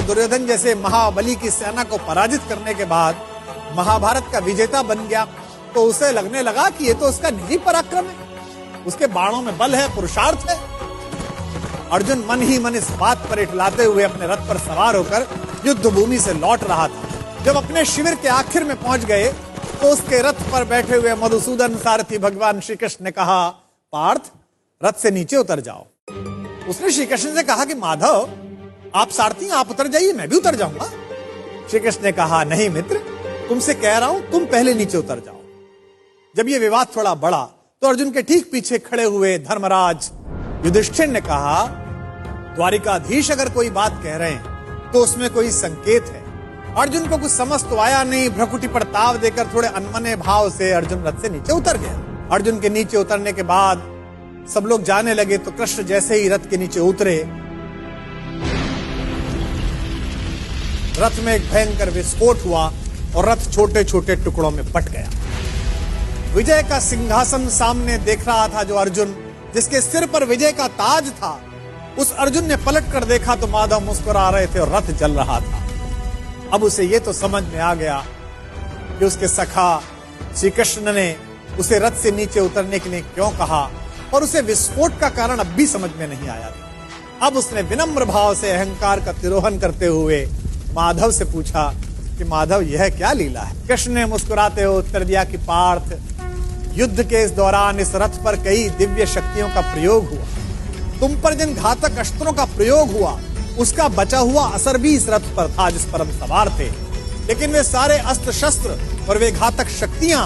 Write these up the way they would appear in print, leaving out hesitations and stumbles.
दुर्योधन जैसे महाबली की सेना को पराजित करने के बाद महाभारत का विजेता बन गया, तो उसे लगने लगा कि ये तो उसका निजी पराक्रम है, उसके बाणों में बल है, पुरुषार्थ है। अर्जुन मन ही मन इस बात पर इठलाते हुए अपने रथ पर सवार होकर युद्ध भूमि से लौट रहा था। जब अपने शिविर के आखिर में पहुंच गए तो उसके रथ पर बैठे हुए मधुसूदन सारथी भगवान श्री कृष्ण ने कहा, पार्थ, रथ से नीचे उतर जाओ। उसने श्री कृष्ण से कहा कि माधव, आप सारथी, आप उतर जाइए, मैं भी उतर जाऊंगा। श्री कृष्ण ने कहा, नहीं मित्र, तुमसे कह रहा हूं, तुम पहले नीचे उतर जाओ। जब यह विवाद थोड़ा बढ़ा तो अर्जुन के ठीक पीछे खड़े हुए धर्मराज युधिष्ठिर ने कहा, द्वारिकाधीश अगर कोई बात कह रहे हैं तो उसमें कोई संकेत है। अर्जुन को कुछ समझ तो आया नहीं। भ्रकुटी पर ताव देकर थोड़े अनमने भाव से अर्जुन रथ से नीचे उतर गया। अर्जुन के नीचे उतरने के बाद सब लोग जाने लगे तो कृष्ण जैसे ही रथ के नीचे उतरे, रथ में एक भयंकर विस्फोट हुआ और रथ छोटे छोटे टुकड़ों में बट गया। विजय का सिंहासन सामने देख रहा था जो अर्जुन, जिसके सिर पर विजय का ताज था, उस अर्जुन ने पलट कर देखा तो माधव मुस्कुरा रहे थे और रथ जल रहा था। अब उसे यह तो समझ में आ गया कि उसके सखा श्री कृष्ण ने उसे रथ से नीचे उतरने के लिए क्यों कहा, और उसे विस्फोट का कारण अब भी समझ में नहीं आया था। अब उसने विनम्र भाव से अहंकार का तिरोहन करते हुए माधव से पूछा कि माधव, यह क्या लीला है? कृष्ण ने मुस्कुराते हुए उत्तर दिया कि पार्थ, युद्ध के इस दौरान इस रथ पर कई दिव्य शक्तियों का प्रयोग हुआ। तुम पर जिन घातक अस्त्रों का प्रयोग हुआ उसका बचा हुआ असर भी इस रथ पर था जिस पर हम सवार थे। लेकिन वे सारे अस्त्र शस्त्र और वे घातक शक्तियां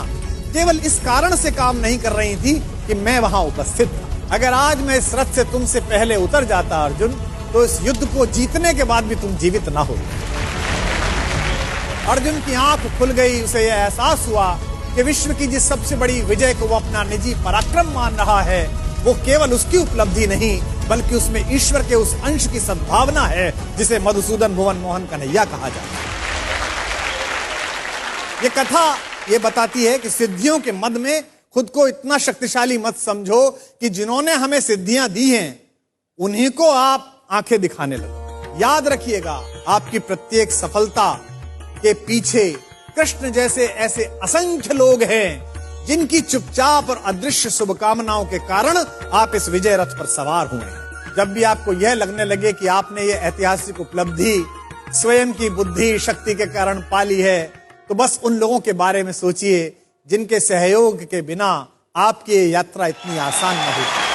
केवल इस कारण से काम नहीं कर रही थी कि मैं वहां उपस्थित था। अगर आज मैं इस रथ से तुमसे पहले उतर जाता अर्जुन, तो इस युद्ध को जीतने के बाद भी तुम जीवित ना हो। अर्जुन की आंख खुल गई। उसे यह एहसास हुआ कि विश्व की जिस सबसे बड़ी विजय को वो अपना निजी पराक्रम मान रहा है, वो केवल उसकी उपलब्धि नहीं बल्कि उसमें ईश्वर के उस अंश की सद्भावना है जिसे मधुसूदन भुवन मोहन कन्हैया कहा जाता है। ये कथा ये बताती है कि सिद्धियों के मद में खुद को इतना शक्तिशाली मत समझो कि जिन्होंने हमें सिद्धियां दी हैं उन्हीं को आप आंखें दिखाने लगो। याद रखिएगा, आपकी प्रत्येक सफलता के पीछे कृष्ण जैसे ऐसे असंख्य लोग हैं जिनकी चुपचाप और अदृश्य शुभकामनाओं के कारण आप इस विजय रथ पर सवार हुए हैं। जब भी आपको यह लगने लगे कि आपने यह ऐतिहासिक उपलब्धि स्वयं की बुद्धि शक्ति के कारण पाली है, तो बस उन लोगों के बारे में सोचिए जिनके सहयोग के बिना आपकी ये यात्रा इतनी आसान न होती।